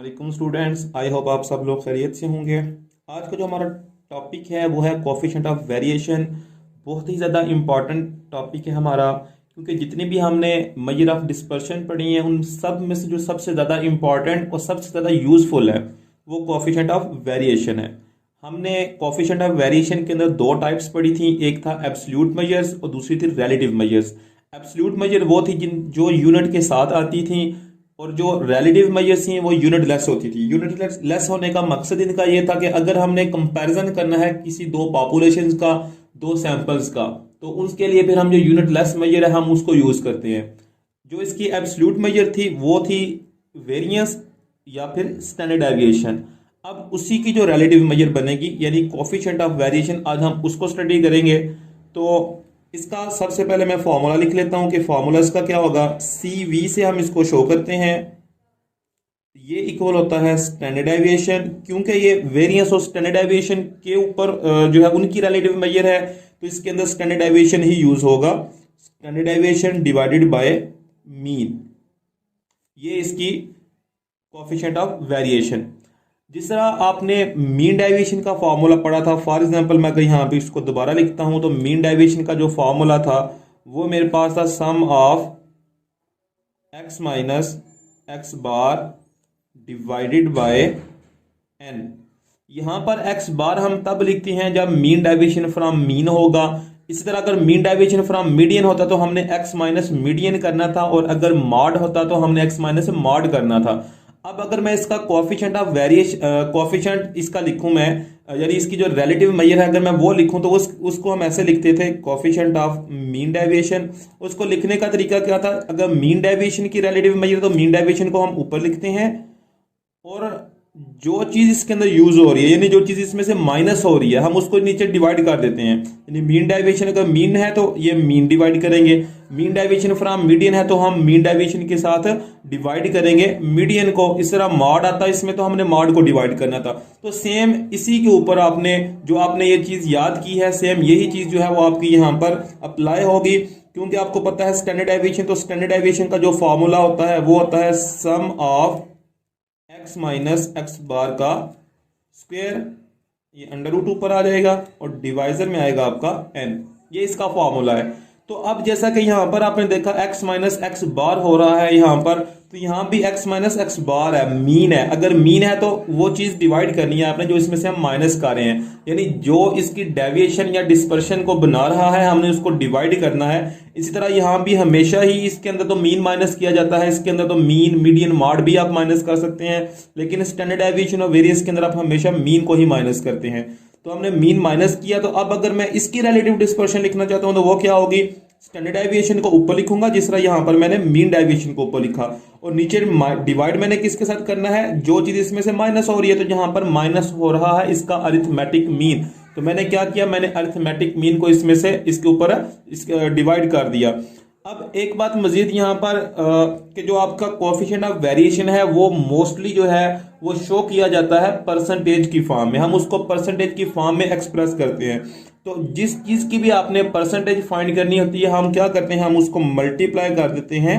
वालेकुम students, I hope आप सब लोग खैरियत से होंगे। आज का जो हमारा टॉपिक है वो है कोफिशिएंट ऑफ वेरिएशन। बहुत ही ज़्यादा इम्पॉर्टेंट टॉपिक है हमारा, क्योंकि जितनी भी हमने मेजर ऑफ डिस्पर्शन पढ़ी हैं उन सब में से जो सबसे ज़्यादा इम्पॉर्टेंट और सबसे ज़्यादा यूजफुल है वो कोफिशिएंट ऑफ वेरिएशन है। हमने कोफिशिएंट ऑफ वेरिएशन के अंदर दो टाइप्स पढ़ी थी, एक था एब्सोल्यूट मेजर्स और दूसरी थी रिलेटिव मेजर्स। एब्सोल्यूट मेजर वो थी जिन जो यूनिट के साथ आती थी, और जो रिलेटिव मेजर्स थी वो यूनिट लेस होती थी। यूनिट लेस होने का मकसद इनका ये था कि अगर हमने कंपैरिजन करना है किसी दो पॉपुलेशंस का, दो सैंपल्स का, तो उसके लिए फिर हम जो यूनिट लेस मेजर है हम उसको यूज करते हैं। जो इसकी एब्सोल्यूट मेजर थी वो थी वेरिएंस या फिर स्टैंडर्ड डेविएशन। अब उसी की जो रिलेटिव मेजर बनेगी यानी कोफिशिएंट ऑफ वेरिएशन, आज हम उसको स्टडी करेंगे। तो इसका सबसे पहले मैं फॉर्मूला लिख लेता हूं कि फॉर्मूला इसका क्या होगा। सी वी से हम इसको शो करते हैं, ये इक्वल होता है स्टैंडर्ड डेविएशन। क्योंकि ये वेरिएंस और स्टैंडर्ड डेविएशन के ऊपर जो है उनकी रिलेटिव मेजर है, तो इसके अंदर स्टैंडर्ड डेविएशन ही यूज होगा। Standard deviation divided by mean, ये इसकी कोफिशिएंट ऑफ वेरिएशन। जिस तरह आपने मीन डेविएशन का फॉर्मूला पढ़ा था, फॉर एग्जांपल मैं कहीं यहाँ पे इसको दोबारा लिखता हूं, तो मीन डेविएशन का जो फॉर्मूला था वो मेरे पास था sum of X minus X bar divided by N. यहां पर एक्स बार हम तब लिखते हैं जब मीन डेविएशन फ्रॉम मीन होगा। इसी तरह अगर मीन डेविएशन फ्रॉम मीडियन होता तो हमने एक्स माइनस मीडियन करना था, और अगर मॉड होता तो हमने एक्स माइनस मॉड करना था। अब अगर मैं इसका कोफिशिएंट ऑफ वेरिएशन, कोफिशिएंट इसका लिखूं मैं, यानी इसकी जो रिलेटिव मेजर है अगर मैं वो लिखूं तो उसको हम ऐसे लिखते थे कोफिशिएंट ऑफ मीन डेविएशन। उसको लिखने का तरीका क्या था, अगर मीन डेविएशन की रिलेटिव मेजर तो मीन डेविएशन को हम ऊपर लिखते हैं, और जो चीज इसके अंदर यूज हो रही है यानी जो चीज इसमें से माइनस हो रही है हम उसको नीचे डिवाइड कर देते हैं। यानी मीन डेविएशन अगर मीन है तो ये मीन डिवाइड करेंगे, मीन डेविएशन फ्रॉम मीडियन है तो हम मीन डेविएशन के साथ डिवाइड करेंगे मीडियन को। इस तरह मॉड आता है इसमें तो हमने मॉड को डिवाइड करना था। तो सेम इसी के ऊपर आपने जो आपने ये चीज याद की है, सेम यही चीज जो है वो आपकी यहाँ पर अप्लाई होगी। क्योंकि आपको पता है स्टैंडर्ड डेविएशन, तो स्टैंडर्ड डेविएशन का जो फॉर्मूला होता है वो होता है सम ऑफ एक्स माइनस एक्स बार का स्क्वायर, ये अंडर रूट ऊपर आ जाएगा और डिवाइजर में आएगा आपका एन, ये इसका फॉर्मूला है। तो अब जैसा कि यहां पर आपने देखा एक्स माइनस एक्स बार हो रहा है यहां पर, तो यहां भी एक्स माइनस एक्स बार है, मीन है। अगर मीन है तो वो चीज डिवाइड करनी है आपने जो इसमें से हम माइनस कर रहे हैं, यानी जो इसकी डेविएशन या डिस्पर्शन को बना रहा है हमने उसको डिवाइड करना है। इसी तरह यहां भी हमेशा ही इसके अंदर तो मीन माइनस किया जाता है, इसके अंदर तो मीन मीडियन मॉड भी आप माइनस कर सकते हैं, लेकिन स्टैंडर्ड डेविएशन और वेरिएंस के अंदर आप हमेशा मीन को ही माइनस करते हैं। तो हमने मीन माइनस किया, तो अब अगर मैं इसकी रिलेटिव डिस्पर्शन लिखना चाहता हूं तो वो क्या होगी, स्टैंडर्ड डेविएशन को ऊपर लिखूंगा जिस तरह यहां पर मैंने मीन डेविएशन को ऊपर लिखा, और नीचे डिवाइड मैंने किसके साथ करना है, जो चीज इसमें से माइनस हो रही है, तो जहां पर माइनस हो रहा है इसका अरिथमेटिक मीन, तो मैंने क्या किया, मैंने अरिथमेटिक मीन को इसमें से इसके ऊपर डिवाइड कर दिया। अब एक बात मजीद यहाँ पर कि जो आपका कोएफिशिएंट ऑफ वेरिएशन है वो मोस्टली जो है वो शो किया जाता है परसेंटेज की फॉर्म में, हम उसको परसेंटेज की फॉर्म में एक्सप्रेस करते हैं। तो जिस चीज की भी आपने परसेंटेज फाइंड करनी होती है हम क्या करते हैं, हम उसको मल्टीप्लाई कर देते हैं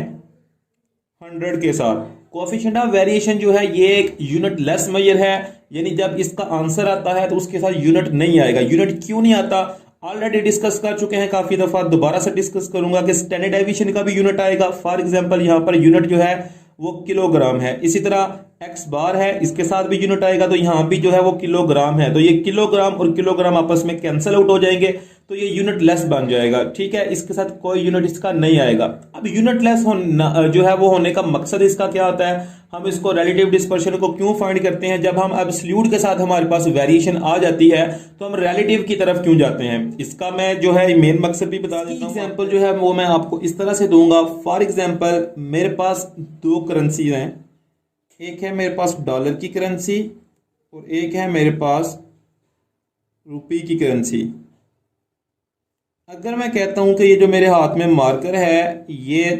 100 के साथ। कोएफिशिएंट ऑफ वेरिएशन जो है ये एक यूनिट लेस मेजर है, यानी जब इसका आंसर आता है तो उसके साथ यूनिट नहीं आएगा। यूनिट क्यों नहीं आता, ऑलरेडी डिस्कस कर चुके हैं काफी दफा, दोबारा से डिस्कस करूंगा कि स्टैंडर्ड डेविएशन का भी यूनिट आएगा। फॉर एग्जांपल यहां पर यूनिट जो है वो किलोग्राम है, इसी तरह एक्स बार है इसके साथ भी यूनिट आएगा, तो यहां भी जो है वो किलोग्राम है, तो ये किलोग्राम और किलोग्राम आपस में कैंसिल आउट हो जाएंगे, तो ये यूनिट लेस बन जाएगा। ठीक है, इसके साथ कोई यूनिट इसका नहीं आएगा। अब यूनिट लेस जो है वो होने का मकसद इसका क्या होता है, हम इसको रिलेटिव डिस्पर्शन को क्यों फाइंड करते हैं, जब हम एब्सोल्यूट के साथ हमारे पास वेरिएशन आ जाती है तो हम रिलेटिव की तरफ क्यों जाते हैं, इसका मैं जो है मेन मकसद भी बता देता हूं। एग्जांपल जो है वो मैं आपको इस तरह से दूंगा। फॉर एग्जांपल मेरे पास दो करेंसी हैं, एक है मेरे पास डॉलर की करेंसी और एक है मेरे पास रुपये की करेंसी। अगर मैं कहता हूं कि ये जो मेरे हाथ में मार्कर है ये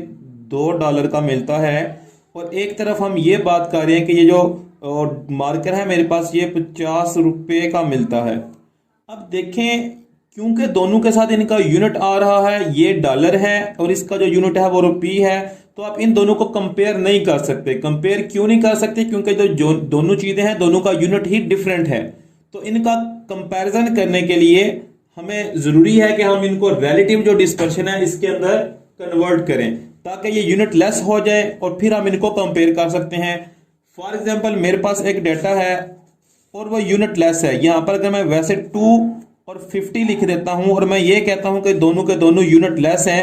$2 का मिलता है, और एक तरफ हम ये बात कर रहे हैं कि ये जो मार्कर है मेरे पास ये 50 रुपये का मिलता है। अब देखें, क्योंकि दोनों के साथ इनका यूनिट आ रहा है, ये डॉलर है और इसका जो यूनिट है वो रुपये है, तो आप इन दोनों को कंपेयर नहीं कर सकते। कंपेयर क्यों नहीं कर सकते? क्योंकि जो दोनों चीजें हैं दोनों का यूनिट ही डिफरेंट है। तो इनका कंपैरिजन करने के लिए हमें जरूरी है कि हम इनको रिलेटिव जो डिस्पर्शन है इसके अंदर कन्वर्ट करें, ताकि ये यूनिट लेस हो जाए और फिर हम इनको कंपेयर कर सकते हैं। फॉर एग्जांपल मेरे पास एक डेटा है और वो यूनिट लेस है। यहां पर अगर मैं वैसे 2 और 50 लिख देता हूं और मैं ये कहता हूं कि दोनों के दोनों यूनिट लेस हैं,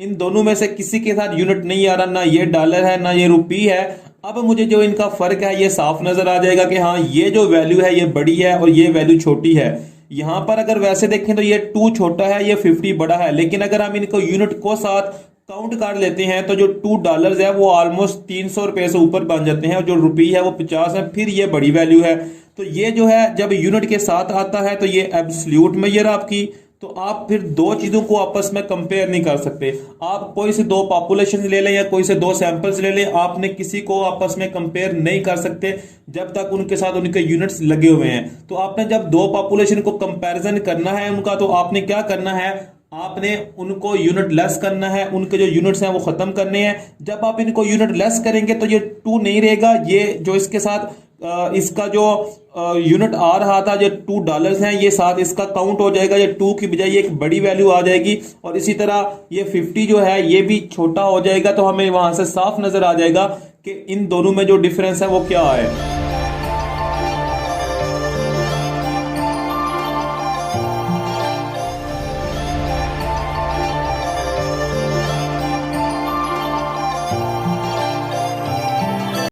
इन दोनों में से किसी के साथ यूनिट नहीं आ रहा, ना ये डॉलर है ना ये रुपी है। अब मुझे जो इनका फर्क है ये साफ नजर आ जाएगा कि हाँ ये जो वैल्यू है ये बड़ी है और ये वैल्यू छोटी है। यहां पर अगर वैसे देखें तो ये 2 छोटा है, ये 50 बड़ा है, लेकिन अगर हम इनको यूनिट को साथ काउंट कर लेते हैं तो जो $2 है वो ऑलमोस्ट 300 रुपए से ऊपर बन जाते हैं और जो रुपी है वो 50 है, फिर ये बड़ी वैल्यू है। तो ये जो है जब यूनिट के साथ आता है तो ये एब्सोल्यूट मेजर आपकी, तो आप फिर दो चीजों को आपस में कंपेयर नहीं कर सकते। आप कोई से दो पॉपुलेशन ले लें या कोई से दो सैंपल्स ले लें, आपने किसी को आपस में कंपेयर नहीं कर सकते जब तक उनके साथ उनके यूनिट्स लगे हुए हैं। तो आपने जब दो पॉपुलेशन को कंपैरिजन करना है उनका, तो आपने क्या करना है, आपने उनको यूनिट लेस करना है, उनके जो यूनिट्स हैं वो खत्म करने हैं। जब आप इनको यूनिट लेस करेंगे तो ये 2 नहीं रहेगा, ये जो इसके साथ इसका जो यूनिट आ रहा था जो $2 हैं ये साथ इसका काउंट हो जाएगा, ये 2 की बजाय एक बड़ी वैल्यू आ जाएगी। और इसी तरह ये 50 जो है ये भी छोटा हो जाएगा। तो हमें वहां से साफ नजर आ जाएगा कि इन दोनों में जो डिफरेंस है वो क्या है।